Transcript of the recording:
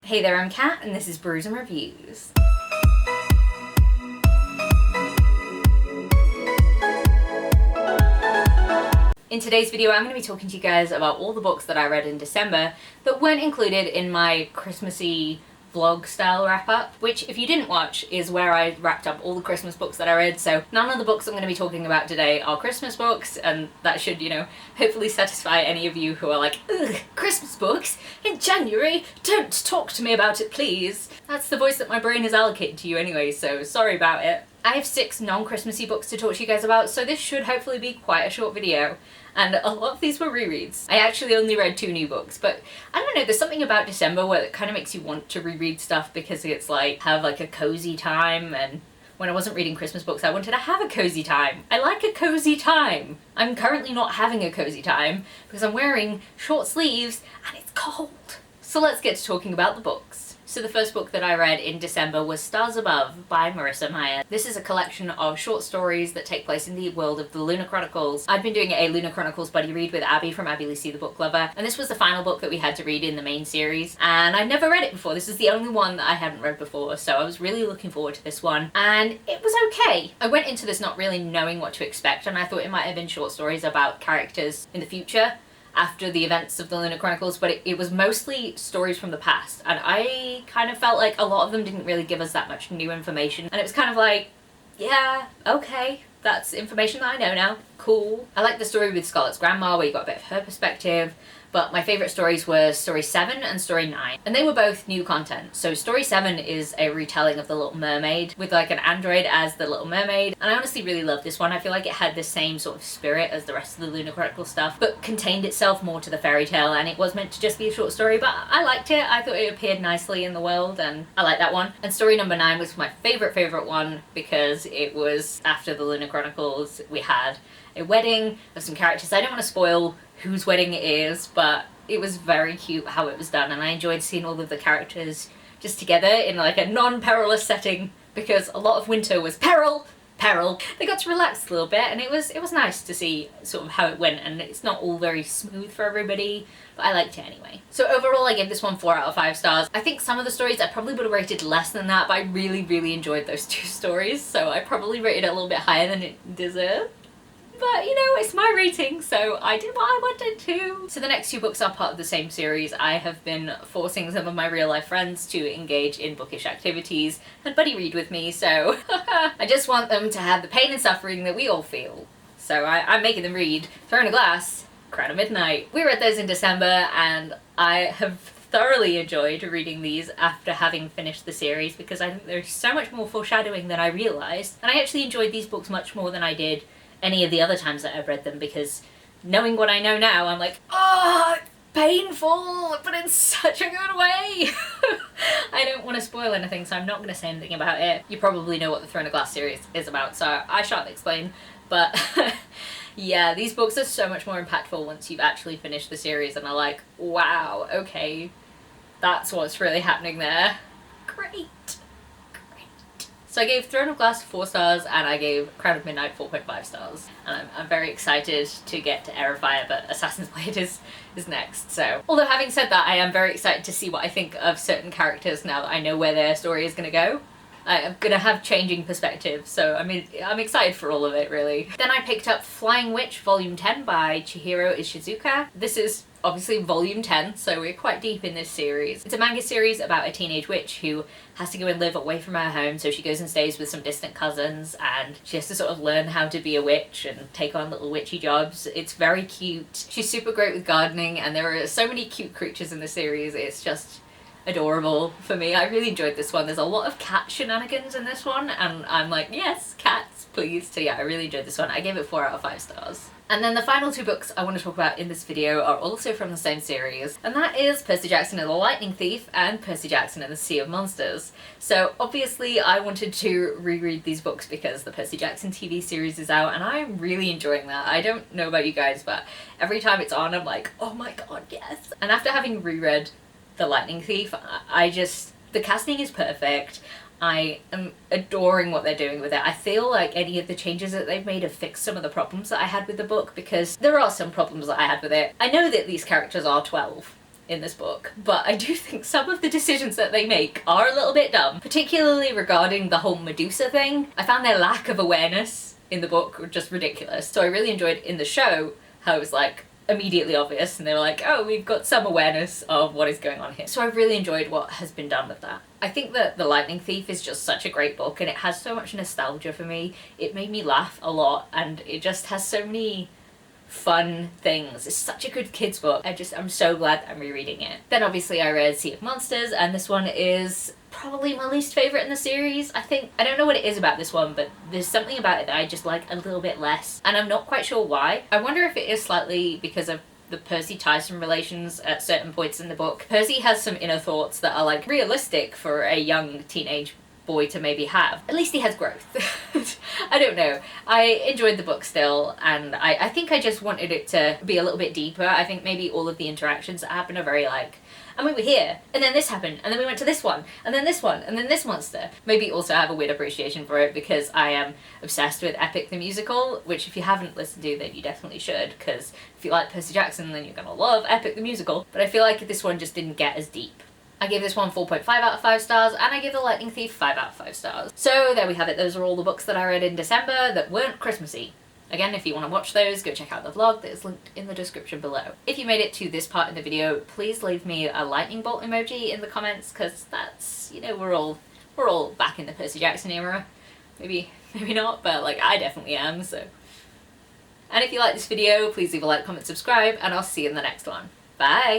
Hey there, I'm Kat, and this is Brews and Reviews. In today's video, I'm going to be talking to you guys about all the books that I read in December that weren't included in my Christmassy vlog style wrap up, which if you didn't watch is where I wrapped up all the Christmas books that I read. So none of the books I'm going to be talking about today are Christmas books, and that should, hopefully satisfy any of you who are like, ugh, Christmas books in January, don't talk to me about it please. That's the voice that my brain has allocated to you anyway, so sorry about it. I have 6 non-Christmassy books to talk to you guys about, so this should hopefully be quite a short video. And a lot of these were rereads. I actually only read 2 new books, but I don't know, there's something about December where it kind of makes you want to reread stuff because it's like, have like a cozy time, and when I wasn't reading Christmas books, I wanted to have a cozy time. I like a cozy time. I'm currently not having a cozy time because I'm wearing short sleeves and it's cold. So let's get to talking about the books. So the first book that I read in December was Stars Above by Marissa Meyer. This is a collection of short stories that take place in the world of the Lunar Chronicles. I'd been doing a Lunar Chronicles buddy read with Abby from Abby Lucy the Book Lover, and this was the final book that we had to read in the main series, and I'd never read it before. This is the only one that I hadn't read before, so I was really looking forward to this one, and it was okay. I went into this not really knowing what to expect, and I thought it might have been short stories about characters in the future after the events of the Lunar Chronicles, but it was mostly stories from the past, and I kind of felt like a lot of them didn't really give us that much new information, and it was kind of like, yeah, okay, that's information that I know now, cool. I like the story with Scarlett's grandma where you got a bit of her perspective, but my favourite stories were Story 7 and Story 9, and they were both new content. So Story 7 is a retelling of The Little Mermaid with like an android as the Little Mermaid, and I honestly really love this one. I feel like it had the same sort of spirit as the rest of the Lunar Chronicle stuff, but contained itself more to the fairy tale, and it was meant to just be a short story, but I liked it. I thought it appeared nicely in the world, and I like that one. And Story number 9 was my favourite one because it was after the Lunar Chronicles. We had a wedding of some characters. I don't want to spoil whose wedding it is, but it was very cute how it was done, and I enjoyed seeing all of the characters just together in like a non-perilous setting, because a lot of winter was peril. They got to relax a little bit, and it was nice to see sort of how it went, and it's not all very smooth for everybody, but I liked it anyway. So overall I gave this one 4 out of 5 stars. I think some of the stories I probably would have rated less than that, but I really enjoyed those 2 stories, so I probably rated it a little bit higher than it deserved. But, it's my rating, so I did what I wanted to. So the next 2 books are part of the same series. I have been forcing some of my real life friends to engage in bookish activities and buddy read with me, so I just want them to have the pain and suffering that we all feel. So I'm making them read Throne of Glass, Crown of Midnight. We read those in December, and I have thoroughly enjoyed reading these after having finished the series because I think there's so much more foreshadowing than I realised, and I actually enjoyed these books much more than I did any of the other times that I've read them, because knowing what I know now, I'm like, oh, painful, but in such a good way. I don't want to spoil anything, so I'm not going to say anything about it. You probably know what the Throne of Glass series is about, so I shan't explain, but yeah, these books are so much more impactful once you've actually finished the series and are like, wow, okay, that's what's really happening there. Great. So I gave Throne of Glass 4 stars, and I gave Crown of Midnight 4.5 stars. And I'm very excited to get to Air of Fire, but Assassin's Blade is next, so. Although having said that, I am very excited to see what I think of certain characters now that I know where their story is going to go. I'm going to have changing perspectives, so I'm excited for all of it, really. Then I picked up Flying Witch Volume 10 by Chihiro Ishizuka. This is obviously Volume 10, so we're quite deep in this series. It's a manga series about a teenage witch who has to go and live away from her home, so she goes and stays with some distant cousins, and she has to sort of learn how to be a witch and take on little witchy jobs. It's very cute. She's super great with gardening, and there are so many cute creatures in the series. It's just adorable for me. I really enjoyed this one. There's a lot of cat shenanigans in this one, and I'm like, yes, cats, please. So yeah, I really enjoyed this one. I gave it 4 out of 5 stars. And then the final 2 books I want to talk about in this video are also from the same series, and that is Percy Jackson and the Lightning Thief and Percy Jackson and the Sea of Monsters. So obviously I wanted to reread these books because the Percy Jackson TV series is out, and I'm really enjoying that. I don't know about you guys, but every time it's on I'm like, oh my god, yes! And after having reread The Lightning Thief, the casting is perfect. I am adoring what they're doing with it. I feel like any of the changes that they've made have fixed some of the problems that I had with the book, because there are some problems that I had with it. I know that these characters are 12, in this book, but I do think some of the decisions that they make are a little bit dumb, particularly regarding the whole Medusa thing. I found their lack of awareness in the book just ridiculous, so I really enjoyed in the show how it was like immediately obvious and they were like, oh, we've got some awareness of what is going on here. So I really enjoyed what has been done with that. I think that The Lightning Thief is just such a great book and it has so much nostalgia for me. It made me laugh a lot and it just has so many fun things. It's such a good kids book. I'm so glad I'm rereading it. Then obviously I read Sea of Monsters, and this one is probably my least favourite in the series. I don't know what it is about this one, but there's something about it that I just like a little bit less, and I'm not quite sure why. I wonder if it is slightly because of the Percy Tyson relations at certain points in the book. Percy has some inner thoughts that are like realistic for a young teenage boy to maybe have. At least he has growth. I don't know. I enjoyed the book still, and I think I just wanted it to be a little bit deeper. I think maybe all of the interactions that happen are very like, and we were here, and then this happened, and then we went to this one, and then this one, and then this monster. Maybe also have a weird appreciation for it because I am obsessed with Epic the Musical, which if you haven't listened to, then you definitely should, because if you like Percy Jackson, then you're gonna love Epic the Musical. But I feel like this one just didn't get as deep. I gave this one 4.5 out of 5 stars, and I give The Lightning Thief 5 out of 5 stars. So there we have it. Those are all the books that I read in December that weren't Christmassy. Again, if you want to watch those, go check out the vlog that is linked in the description below. If you made it to this part in the video, please leave me a lightning bolt emoji in the comments, because that's, you know, we're all back in the Percy Jackson era. Maybe not, but like I definitely am, so. And if you like this video, please leave a like, comment, subscribe, and I'll see you in the next one. Bye!